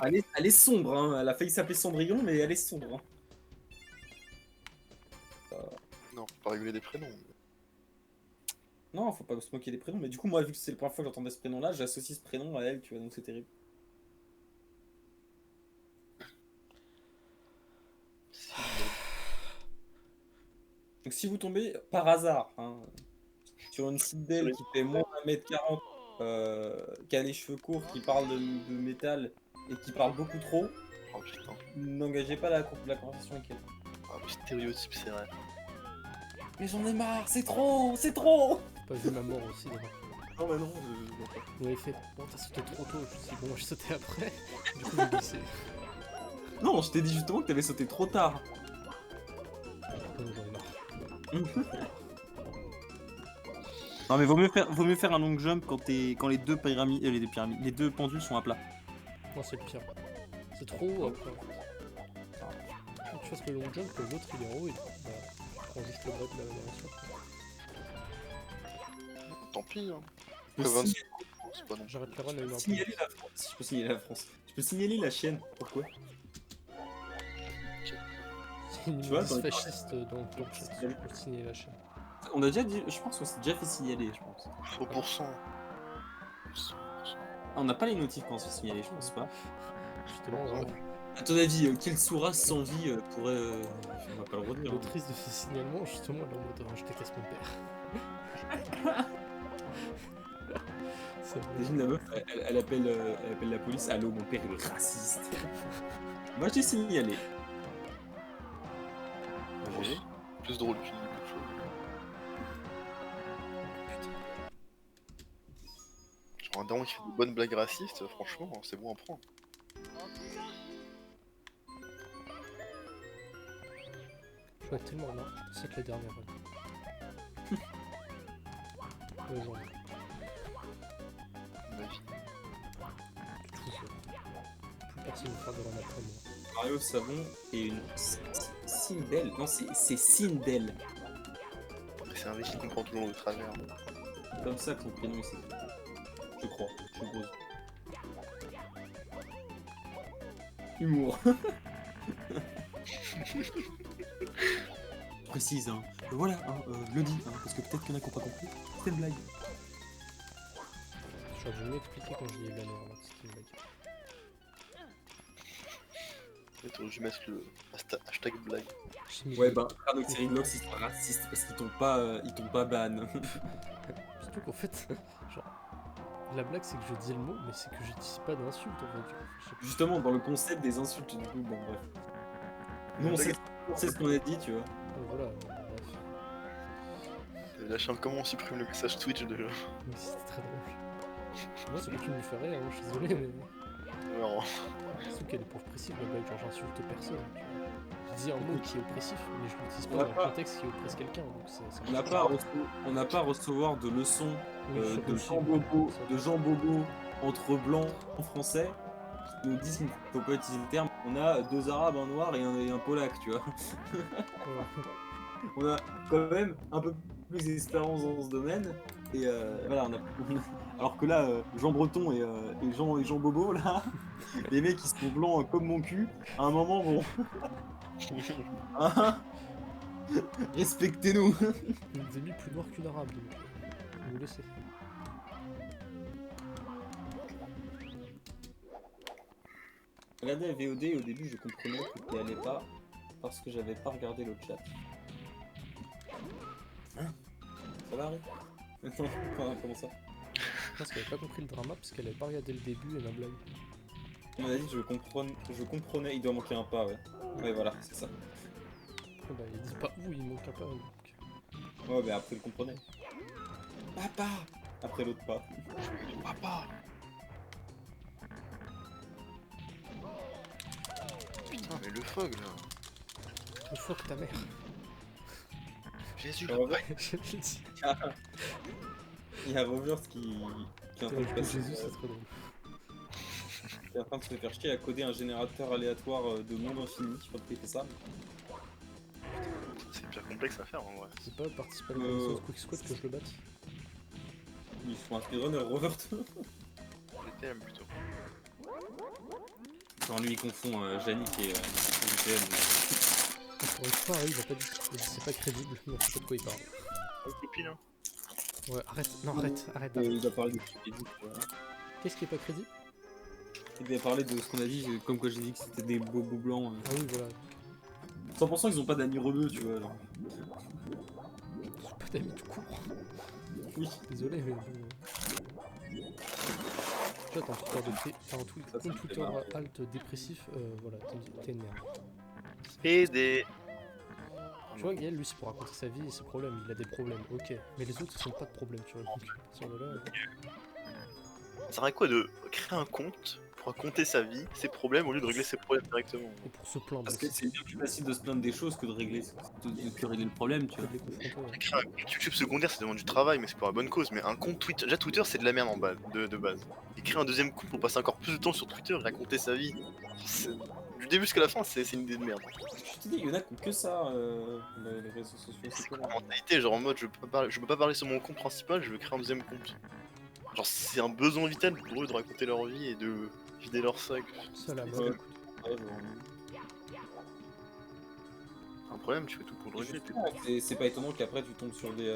Elle est sombre, hein. Elle a failli s'appeler Cendrillon, mais elle est sombre. Hein. Non, faut pas rigoler des prénoms. Non, faut pas se moquer des prénoms. Mais du coup, moi, vu que c'est la première fois que j'entendais ce prénom-là, j'associe ce prénom à elle, tu vois, donc c'est terrible. Donc si vous tombez par hasard sur une Sindel qui fait moins d'1m40, qui a les cheveux courts, qui parle de métal et qui parle beaucoup trop, Oh putain. n'engagez pas la conversation avec elle. Ah, stéréotype, c'est vrai. Mais j'en ai marre, c'est trop, c'est trop. Pas vu ma mort aussi, là. Non bah non, Vous m'avez fait, bon t'as sauté trop tôt, je me suis dit bon j'ai sauté après, du coup j'ai glissé. non, je t'ai dit justement que t'avais sauté trop tard. Bon j'en ai marre. Non mais vaut mieux faire un long jump quand les deux pyramides, les deux pendules sont à plat. Non c'est le pire. C'est trop haut après. Quand tu fasses le long jump, l'autre il est en haut et bah, tu prends juste le bras de la variation. Tant pis, hein. Je peux Après 20 signaler- c'est pas non plus. J'arrête la run à une heure. signaler la France. Je peux signaler la France. Je peux signaler la chienne. Pourquoi? C'est une Tu vois, milice dans les- fasciste dans le chat, je peux signer la chaîne. On a déjà dit, je pense qu'on s'est déjà fait signaler, je pense. 100%. Ah, on n'a pas les notifs quand on se fait signaler, je pense pas. Justement, À ton avis, quelle Soura sans vie pourrait. On va pas le redire. l'autrice de ce signalement, justement, elle est en mode je déteste mon père. C'est vrai. Imagine la meuf, elle appelle la police. Allô, mon père il est raciste. Moi j'ai signalé. Oui. Plus drôle qu'une quelque chose. Genre un daron qui fait de bonnes blagues racistes, franchement, c'est bon à prendre. Je vais tellement marre, c'est que la dernière run. Genre, Ma vie. toujours. Plus personne ne faire de run après moi. Mario Savon et une Sindel. Non, c'est Sindel. C'est un mec qui comprend tout le long de travers. C'est comme ça que son prénom c'est. Je crois, je suppose. Humour. Précise, hein. Voilà, je le dis, parce que peut-être qu'il y en a qui n'ont pas compris. C'est une blague. J'aurais dû mieux expliquer quand je dis la merde, c'était une blague. Peut-être que je mets le hashtag blague. J'ai mis Ouais, le- bah, Ranoxyrilox, ils sont racistes parce qu'ils tombent pas ban. Surtout qu'en fait, genre, la blague c'est que je dis le mot, mais c'est que j'utilise pas d'insulte en fait. Je sais pas. Justement, dans le concept des insultes, du coup, bon, bref. Nous, on sait ce qu'on a dit, tu vois. Donc voilà, bref. T'avais lâché un comment on supprime le message Twitch déjà. Mais c'était très drôle. Moi c'est lui qui me fait rire, hein, je suis désolé, mais. Non. Surtout qu'elle est pour oppressive la blague, genre j'insulte personne. Tu vois. Je dis un mot qui est oppressif, mais je l'utilise On pas a dans pas- un contexte qui oppresse quelqu'un, donc ça On n'a pas, on n'a pas à recevoir de leçons Oui, sur de le Jean film. Bobo entre blancs en français qui nous disent qu'il ne faut pas utiliser le terme. On a deux arabes, un noir et un polac, tu vois. Voilà. On a quand même un peu plus d'expérience dans ce domaine. Et voilà, alors que là, Jean Breton et Jean Bobo, là, les mecs qui sont blancs comme mon cul, à un moment, bon. Hein, respectez-nous. Il nous a mis plus noir qu'une arabe, donc vous le laissez. Regardez la VOD et au début je comprenais que t'y allais pas parce que j'avais pas regardé le chat. Hein? Ça va Harry? Comment ça? Parce qu'elle avait pas compris le drama, parce qu'elle avait pas regardé le début et la blague. On m'a dit que je comprenais, il doit manquer un pas, ouais. Ouais voilà, c'est ça. Oh bah il dit pas où il manque un pas, donc. Ouais mais après il comprenait. Papa! Après l'autre pas. Papa. Putain, mais le fog là. Le fuck ta mère. Jésus. Je reviens. Je te le dis. Il y a Rovers qui est en train de Avec passer, Jésus, c'est très drôle. qui est en train de se faire chier à coder un générateur aléatoire de monde infini. Je crois qu'il fait ça. C'est bien complexe à faire en vrai. C'est pas participer à la connaissance Quick Squad que je le batte. Ils font un speedrunner Rovert. Les TM plutôt. Genre lui il confond Yannick et VPN. Encore une fois, il a pas dit. C'est pas crédible, mais on sait pas de quoi il parle. Une copine, hein. Ouais, arrête, non, arrête. Il a parlé de ce qu'il a dit, quoi. Qu'est-ce qui est pas crédible? Il a parlé de ce qu'on a dit, comme quoi j'ai dit que c'était des bobos blancs. Ah oui, voilà. 100% ils ont pas d'amis rebeux, tu vois. Genre. J'ai pas d'amis tout court. Oui. Désolé, mais. Toi, t'as un Twitter t'as un Ça compte me fait Twitter marrer. alt dépressif, voilà, t'es une merde. Et des. Tu vois, Gaël, lui, c'est pour raconter sa vie et ses problèmes. Il a des problèmes, ok. Mais les autres, ils sont pas de problème, tu vois. Donc, à partir de là. Ça serait quoi de créer un compte pour raconter sa vie, ses problèmes, au lieu de régler ses problèmes directement? Et pour se plaindre Parce que aussi. c'est bien plus facile de se plaindre des choses que de régler, que régler le problème, tu Que vois. de les confronter. Ouais. Créer un compte YouTube secondaire, ça demande du travail, mais c'est pour la bonne cause. Mais un compte Twitter, déjà Twitter, c'est de la merde en base, de base. Et créer un deuxième compte pour passer encore plus de temps sur Twitter et raconter sa vie, du début jusqu'à la fin, c'est une idée de merde. Je te dis, il y en a qui ont que ça, les réseaux sociaux. C'est quoi quoi la mentalité, genre en mode je peux pas parler sur mon compte principal, je veux créer un deuxième compte. Genre c'est un besoin vital pour eux de raconter leur vie et de vider leur sac. Ça, la Ouais. mode, écoute. Ouais, genre, Un problème, tu fais tout pour le régler. c'est pas étonnant qu'après tu tombes sur des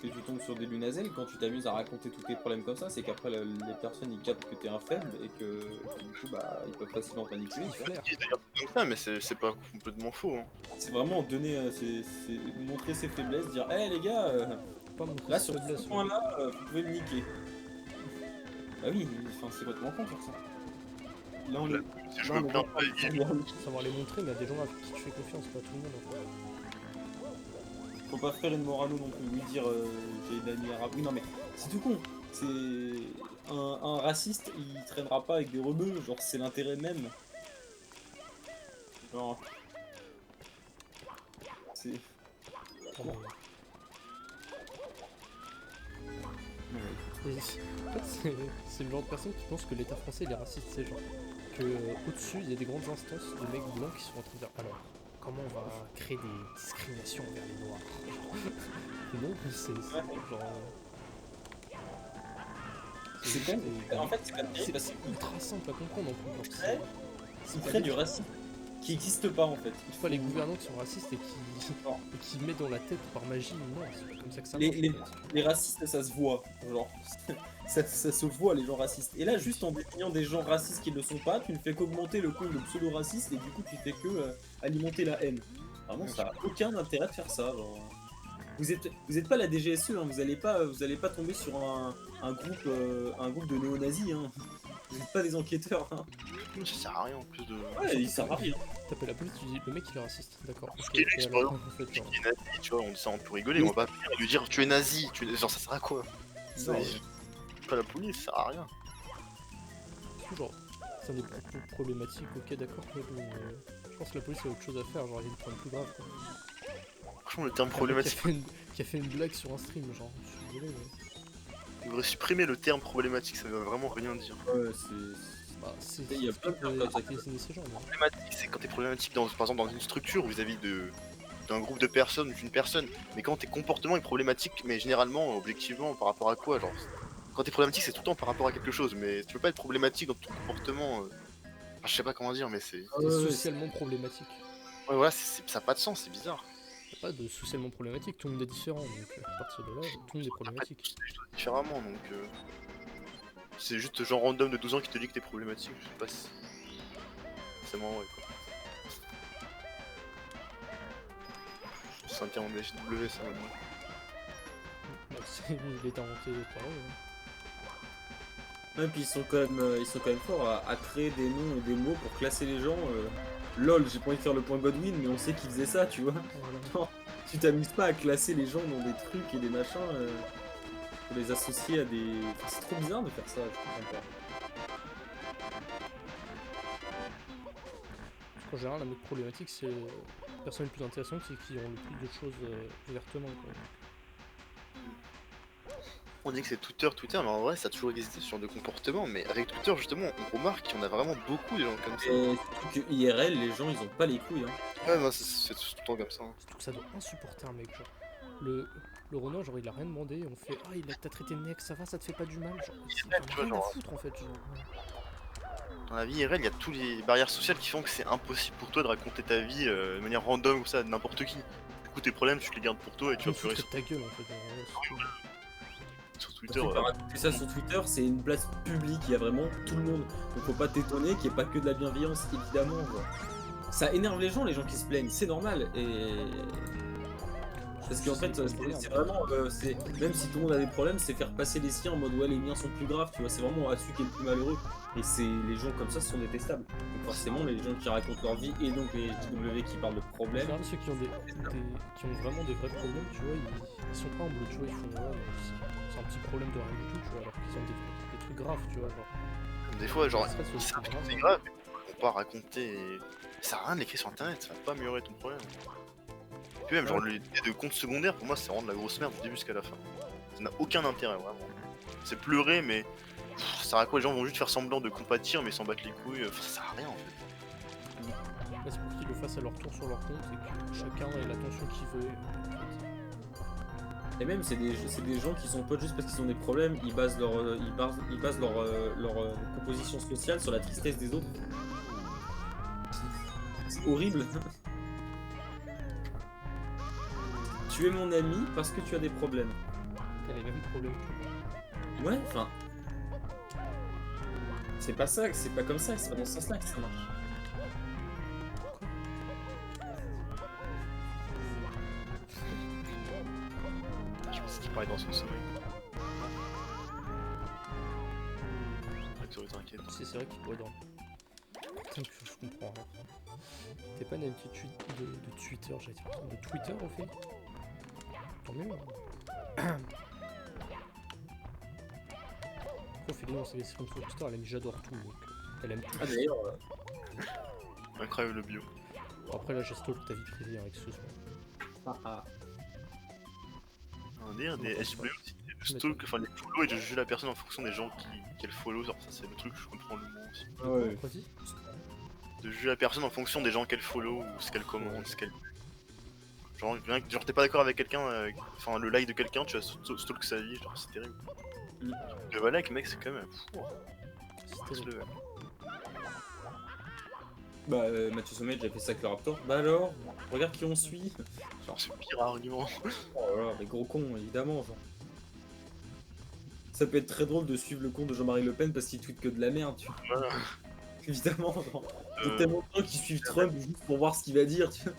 que tu tombes sur des lunazels quand tu t'amuses à raconter tous tes problèmes comme ça, c'est qu'après les personnes ils captent que t'es un faible et que du coup bah ils peuvent facilement manipuler. Il tu vois. flaire. C'est d'ailleurs comme ça, mais c'est pas complètement faux. Hein. C'est vraiment donner c'est montrer ses faiblesses, dire hé les gars Pas montrer là ses sur ce faiblesses, ouais. point là vous pouvez me niquer. Bah oui, enfin c'est complètement con faire ça. Là on est Si je là, me on est plains dans- pas, il- Savoir les montrer, mais à des gens à qui tu fais confiance, pas à tout le monde en fait. Faut pas faire une Morano non plus, lui dire j'ai une amie arabe. Oui non mais c'est tout con. C'est un raciste, il traînera pas avec des rebeux, genre c'est l'intérêt même. Genre c'est Vraiment, ouais. Et en fait, c'est le genre de personne qui pense que l'État français il est raciste, c'est genre que au-dessus il y a des grandes instances de mecs blancs qui sont en train de dire alors comment on va créer des discriminations envers les noirs. Non, c'est genre. c'est con. En fait c'est pas terrible parce C'est qu'il ultra simple à comprendre en plus. Genre, crée, il crée du racisme qui existe pas en fait. Il faut les gouvernants qui sont racistes et qui mettent dans la tête par magie, non, c'est pas comme ça que ça Les- marche. les- en fait. Les racistes ça se voit, genre ça se voit les gens racistes. Et là juste en désignant des gens racistes qui ne le sont pas, tu ne fais qu'augmenter le compte de pseudo-racistes et du coup tu fais que alimenter la haine. Vraiment ça a aucun intérêt de faire ça. Genre. Vous êtes pas la DGSE, hein, vous allez pas tomber sur un groupe de néo-nazis. Hein. Vous n'êtes pas des enquêteurs. Hein. ça sert à rien en plus de. Ouais, il sert à rien. T'appelles la police, tu dis le mec il est raciste, d'accord. Ok, Il est et riche, alors, par en fait, genre, Il est nazi, tu vois, on dit ça, on peut rigoler, on va pas lui dire tu es nazi, genre ça sert à quoi? Non, Pas la police, ça sert à rien. genre, c'est un des plus problématiques, ok d'accord, mais bon, je pense que la police a autre chose à faire, genre il y a des problèmes plus graves. Quoi. Franchement, le terme Un mec problématique, qui a fait une blague sur un stream, genre, je suis désolé, mais. on devrait supprimer le terme problématique, ça veut vraiment rien dire. ouais, c'est. Bah, c'est. Il y a plein de faut gens comme ça. désigner ces gens, là. Problématique, c'est quand t'es problématique, par exemple, dans une structure vis-à-vis d'un groupe de personnes, d'une personne, mais quand tes comportements est problématique, mais généralement, objectivement, par rapport à quoi, genre. Quand t'es problématique, c'est tout le temps par rapport à quelque chose, mais tu peux pas être problématique dans ton comportement. Enfin, je sais pas comment dire, mais c'est. C'est socialement problématique. Ouais, voilà, ça a pas de sens, c'est bizarre. Y a pas de socialement problématique, tout le monde est différent, donc à partir de là, tout le monde est problématique. Tous les choses différemment, donc. C'est juste genre random de 12 ans qui te dit que t'es problématique, je sais pas si. C'est marrant, ouais, quoi. C'est un terme de la JW, ça, maintenant. Bah, il est inventé par eux. Hein. Ouais, puis ils sont quand même forts à créer des noms et des mots pour classer les gens. LOL, j'ai pas envie de faire le point Godwin, mais on sait qu'ils faisaient ça, tu vois. Voilà. Non, tu t'amuses pas à classer les gens dans des trucs et des machins pour les associer à des. Enfin, c'est trop bizarre de faire ça, je comprends pas. En général, la mode problématique, c'est les personnes les plus intéressantes, c'est qui ont le plus de choses ouvertement. Quoi. On dit que c'est Twitter, mais en vrai, ça a toujours existé ce genre de comportement, mais avec Twitter, justement, on remarque qu'il y en a vraiment beaucoup des gens comme ça. Et surtout que IRL, les gens ils ont pas les couilles. Hein. Ouais, non, c'est tout le temps comme ça. Hein. Surtout que ça doit insupporter un mec, genre. Le Renoir, genre, il a rien demandé, on fait ah, il t'a traité de mec, ça va, ça te fait pas du mal, genre. Il Il est en a tu vois, rien à genre. foutre en fait, genre. dans la vie IRL, il y a toutes les barrières sociales qui font que c'est impossible pour toi de raconter ta vie de manière random ou ça à n'importe qui. Du coup, tes problèmes, tu les gardes pour toi et tu Tu me vas pleurer foutre de ta gueule en fait. sur Le Twitter. truc, par rapport ça sur Twitter, c'est une place publique, il y a vraiment tout le monde. Donc faut pas t'étonner qu'il n'y ait pas que de la bienveillance, évidemment. Genre. Ça énerve les gens qui se plaignent, c'est normal. Et parce qu'en fait, c'est vraiment, même si tout le monde a des problèmes, c'est faire passer les siens en mode ouais les miens sont plus graves, tu vois. C'est vraiment à celui qui est le plus malheureux. Et c'est les gens comme ça sont détestables. Donc forcément, les gens qui racontent leur vie et donc les JW qui parlent de En problèmes. général, ceux qui ont vraiment des vrais problèmes, tu vois, ils sont humbles, tu vois, ils font ouais, c'est un petit problème de rien du tout, tu vois, alors qu'ils ont des trucs graves, tu vois, genre. Des fois, genre, Ça, ils savent que c'est grave. grave, mais ils vont pas raconter. Ça sert à rien de l'écrire sur internet, ça va pas améliorer ton problème. Puis même, genre, les de comptes secondaires, pour moi, c'est vraiment de la grosse merde du début jusqu'à la fin. Ça n'a aucun intérêt, vraiment. C'est pleurer, mais ça sert à quoi? Les gens vont juste faire semblant de compatir, mais s'en battre les couilles, ça sert à rien en fait. Là, c'est pour qu'ils le fassent à leur tour sur leur compte et que chacun ait l'attention qu'il veut. Et même, c'est des gens qui sont potes juste parce qu'ils ont des problèmes, ils basent leur composition sociale sur la tristesse des autres. C'est horrible. Tu es mon ami parce que tu as des problèmes. T'as les mêmes problèmes que moi. Ouais, enfin. C'est pas ça, c'est pas comme ça, c'est pas dans ce sens-là que ça marche. Je pense qu'il parlait dans son sommeil. T'inquiète. C'est vrai qu'il pourrait dormir. Putain, que je comprends rien. T'es pas une habitude de Twitter, j'allais dire. De Twitter, au fait. Tant mieux. Hein. Ophélie, on s'est laissé une fois Twitter, elle a mis j'adore tout. Donc elle aime tout. Ah d'ailleurs, Incroyable bio. Bon, après là, j'ai stalk ta vie privée avec ce soir. On dirait des SB aussi, des stalk, enfin les follow et de juger la personne en fonction des gens qu'elle follow, genre ça c'est le truc que je comprends le mot aussi. ouais. Vas-y. De juger la personne en fonction des gens qu'elle follow ou ce qu'elle commande, ce qu'elle... Genre t'es pas d'accord avec quelqu'un, enfin le like de quelqu'un, tu vas stalk sa vie, genre c'est terrible. Le like mec c'est quand même... C'est terrible. Bah, Mathieu Sommet a déjà fait ça avec le Raptor. Bah alors, regarde qui on suit. Genre c'est le pire argument. Oh là là, les gros cons, évidemment. Genre. Ça peut être très drôle de suivre le compte de Jean-Marie Le Pen parce qu'il tweet que de la merde, tu vois. Voilà. Évidemment, genre. Il y a tellement de gens qui suivent Trump juste pour voir ce qu'il va dire, tu vois.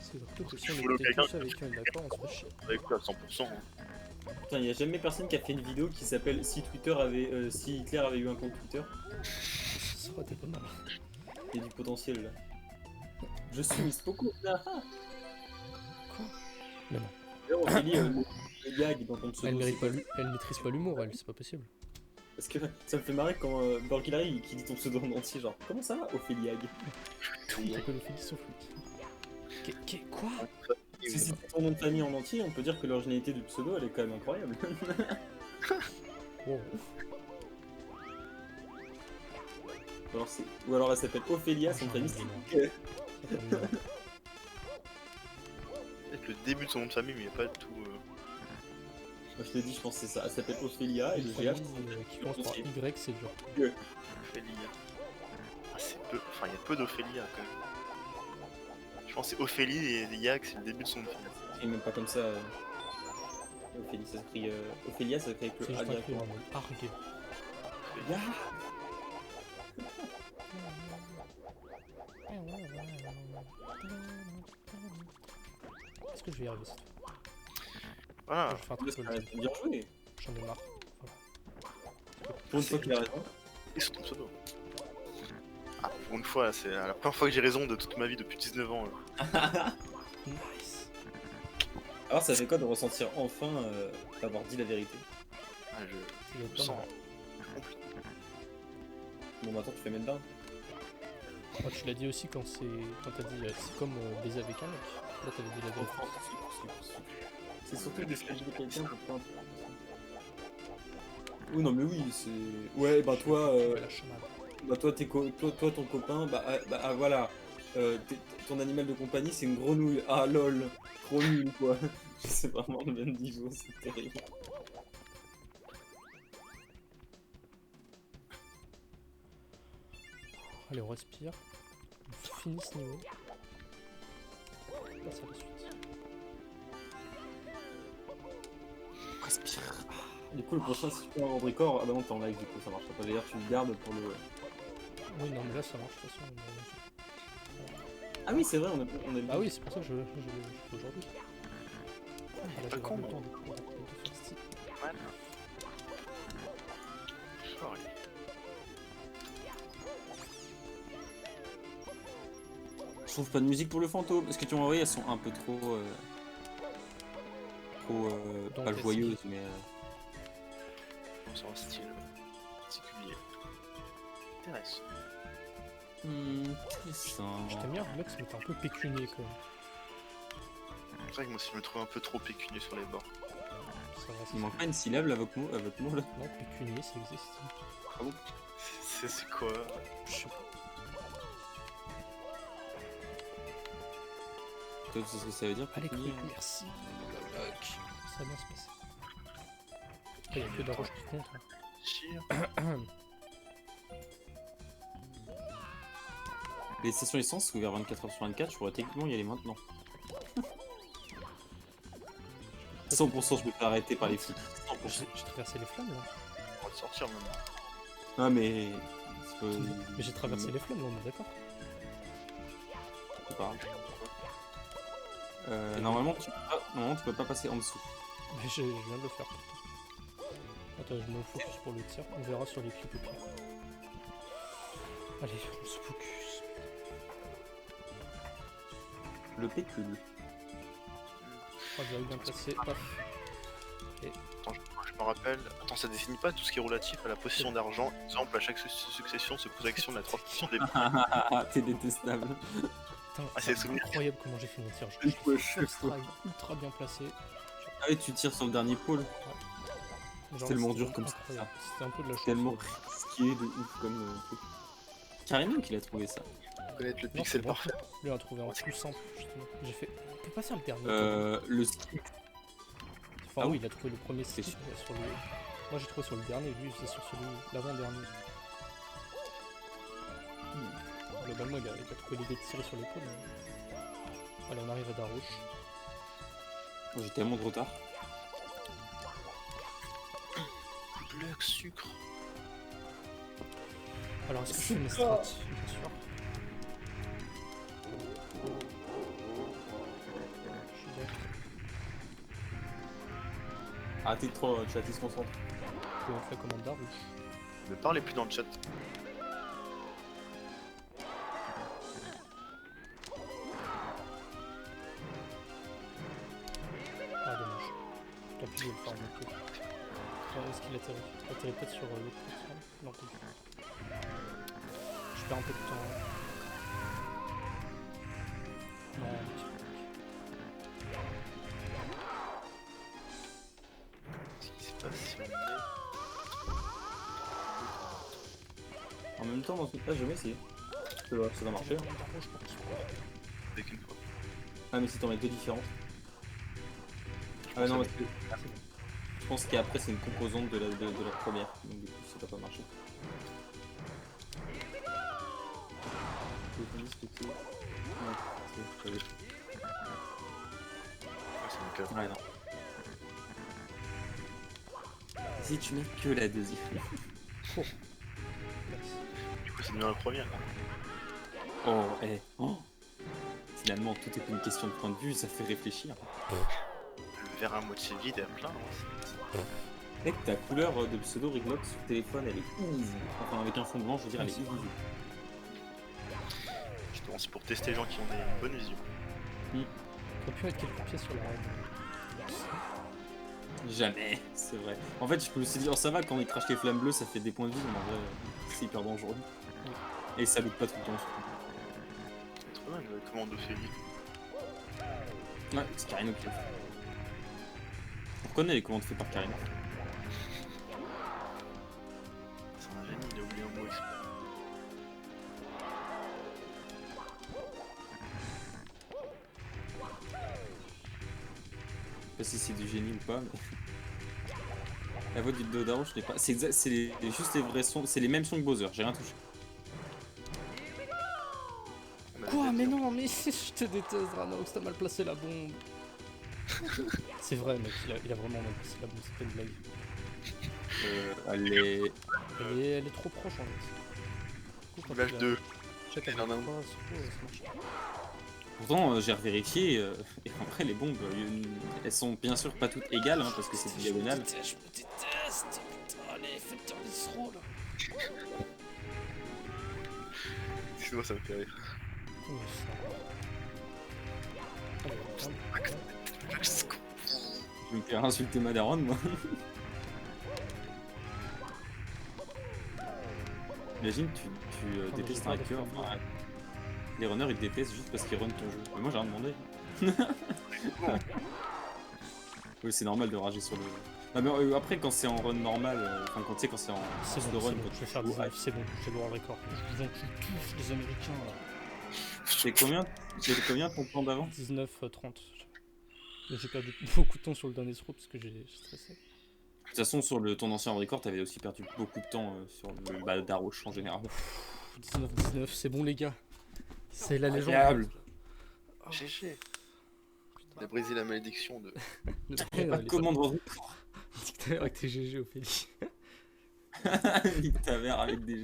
C'est surtout que si Tu on follow était quelqu'un, tous avec un d'accord, on se ferait chier. Avec quoi à 100%. Hein. Putain, il y a jamais personne qui a fait une vidéo qui s'appelle si si Hitler avait eu un compte Twitter. Ça aurait été pas mal. Il y a du potentiel là. Je suis Miss Poco. Là. Quoi? Mais non. D'ailleurs, Ophélie, le gag dans ton pseudo. Elle maîtrise pas l'humour, elle, c'est pas possible. Parce que ça me fait marrer quand Borgilari qui dit ton pseudo en entier, genre comment ça va Ophélie Hag? Pourquoi les filles sont floues? Quoi? Si c'est ton nom de famille en entier, on peut dire que l'originalité du pseudo elle est quand même incroyable. Wow. Ou alors elle s'appelle Ophélia, son famille c'est. Peut-être le début de son nom de famille mais il n'y a pas tout... Moi je te dis, je pense que c'est ça. Elle s'appelle Ophélia et le Famille, GH qui commence par Y, c'est dur. Ophélia. Ah, c'est peu... Enfin, il y a peu d'Ophélia quand même. Je pense que c'est Ophélie et Yak, c'est le début de son nom de famille. c'est même pas comme ça. Ophélie, ça s'écrit. Ophélia, ça s'écrit avec C'est le A juste un peu directement. en mode argué. Ya. Est-ce que je vais y arriver cette fois? Voilà. Je vais faire un truc sur le Bien joué. J'en ai marre. Pour une fois qu'il a raison. Et sur ton pseudo. Ah, pour une fois, c'est la première fois que j'ai raison de toute ma vie depuis 19 ans. Nice. Alors ça fait quoi de ressentir enfin d'avoir dit la vérité? Ah, C'est je pas me sens... mal. Bon maintenant tu fais mettre down. Moi, tu l'as dit aussi quand t'as dit c'est comme baiser avec un mec. Là t'avais dit la vérité. C'est surtout des sketchs de quelqu'un pour prendre. Oui non mais oui c'est. Ouais bah toi La chamade. bah toi toi ton copain voilà ton animal de compagnie c'est une grenouille. Ah lol trop nul quoi. C'est vraiment le même niveau, c'est terrible. Allez, on respire. On finit ce niveau. On passe à la suite. Respire. Du coup, le prochain, si tu fais un record, ah bah non, t'es en live, du coup, ça marchera pas. D'ailleurs, tu le gardes pour le. Oui, non, mais là ça marche de toute façon. Ah oui, c'est vrai, on a Ah oui, c'est pour ça que je fais aujourd'hui. Ah, là, je vais avoir le temps de faire ce type. Ouais. Sorry. Je trouve pas de musique pour le fantôme. Parce que tu m'as envoyé, elles sont un peu trop. Donc, pas joyeuses, mais. C'est un style particulier. Intéressant. Intéressant. Je t'aime bien, le mec se met un peu pécunier quand même. C'est vrai que moi aussi je me trouve un peu trop pécunier sur les bords. Ça va, Il manque pas une syllabe là, avec mot là. Non, pécunier, ça existe. Ah bon? C'est quoi? Je sais pas. Tu sais ce que ça veut dire? Allez, pécunier, Cruc, merci. Ça va bien se passer. Il n'y a que de la roche qui compte. Hein. Chire. Les stations essence sont ouvertes 24h sur 24, je pourrais techniquement y aller maintenant. 100% je me fais arrêter par les flics. 100%. J'ai traversé les flammes là. On va te sortir maintenant. Ah mais... c'est pas- Mais j'ai traversé les flammes là, on est d'accord. c'est pas grave. Normalement tu peux pas passer en dessous. Mais je viens de le faire. Attends, je me focus pour le tir. On verra sur les clips au pire. Allez, on se focus. Le pécule. 3 bien placé. Paf. Attends, je me rappelle. Attends, ça définit pas tout ce qui est relatif à la possession d'argent. Exemple, à chaque succession se pose action de la transmission des T'es détestable. Putain, Ah, c'est le souvenir. incroyable comment j'ai fait mon tir. Je peux- suis ultra bien placé. Ah oui, tu tires sur le dernier pôle. Genre, tellement c'était dur comme incroyable. ça. C'était un peu de la chance. Tellement risqué de ouf comme truc. Carrément qu'il a trouvé ça. connaître le Non, pixel c'est bon. parfait. Lui a trouvé un plus simple justement. J'ai fait. On peut pas faire le dernier. Le ski. Enfin ah oui, oui. il a trouvé le premier C'est skip sur le. Moi j'ai trouvé sur le dernier, lui c'est sur celui l'avant-dernier. Globalement il a trouvé l'idée de tirer sur l'épaule. Mais... Allez on arrive à Darouche. J'ai tellement de retard. Bloc sucre. Alors est-ce que je fais mes strats? Bien sûr. Je suis d'accord. Arrêtez de trop chat, il se concentre. Je vais faire commande Darouche. Ne parlez plus dans le chat. Ah dommage. Tant pis je vais le faire en moto. Est-ce qu'il atterrit? Il atterrit peut-être sur l'autre plateforme? Non pas du tout. Je perds un peu de temps. Non, Qu'est-ce qui se passe si on est... En même temps, dans ce cas, j'ai jamais essayé. Ça doit marcher. avec une fois? Ah, mais si t'en mets deux différentes. Ah, non, parce que. Je pense qu'après, c'est une composante de la première. Donc, du coup, ça doit pas marcher. Ouais, c'est mon cas. Ouais, non. Si tu mets que la deuxième. Du coup, c'est devient la première. Oh, eh. Oh. Finalement, tout est une question de point de vue, ça fait réfléchir. Le verre à moitié vide et à plein. Hein, Mec, ta couleur de pseudo Riglox sur téléphone, elle est easy. Enfin, avec un fond blanc, je veux dire, elle est easy. justement, c'est pour tester les gens qui ont des bonnes visions. Ça aurait pu être quelques pièces sur la règle. Jamais, c'est vrai. En fait, je me suis dit, oh ça va, quand il crache les flammes bleues, ça fait des points de vie, mais en vrai, c'est hyper dangereux. Et ça loot pas tout le temps, surtout. C'est trop bien le commande Ophélie. Ouais, c'est Karino qui l'a fait. On reconnaît les commandes faites par Karino. C'est un génie, il a oublié un mot exprès. Je sais pas si c'est du génie ou pas, mais... La voix du Dodaro, je l'ai pas. C'est juste les vrais sons, c'est les mêmes sons que Bowser, j'ai rien touché. Quoi? Mais non, mais je te déteste, Ranox, t'as mal placé la bombe. C'est vrai, mec, il a vraiment mal placé la bombe, c'est pas une blague. Allez. Elle est trop proche en fait. Du coup, quand Image il a- de. Check Il avec en a un. quoi, c'est trop, ça marche pas. Pourtant, j'ai revérifié, et en vrai, les bombes, elles sont bien sûr pas toutes égales, hein, parce que c'est diagonale. Je me déteste, putain, allez, faites un Lisro là. Sinon, ça me fait rire. Oh, ça va. Oh, Je vais me faire insulter ma daronne, moi. Imagine, tu détestes un hacker. Enfin, les runners, ils te détestent juste parce qu'ils runnent ton jeu. Mais moi, j'ai rien demandé. Oui, c'est normal de rager sur le. Non, mais après, quand c'est en run normal, enfin, quand tu sais, quand c'est en c'est slow bon, run, c'est bon, quand je tu vais faire joues, 19, c'est bon, j'ai le droit au record. Je vous encule tous les Américains là. C'était combien ton temps d'avant? 19-30. J'ai perdu beaucoup de temps sur le dernier throw parce que j'ai stressé. De toute façon, sur ton ancien record, t'avais aussi perdu beaucoup de temps sur le Daroche en général. 19-19, c'est bon les gars. C'est la légende. Incroyable. Oh, GG. On a brisé la malédiction de. Pas de commande en Dictateur avec tes GG Ophélie. Nique ta mère avec des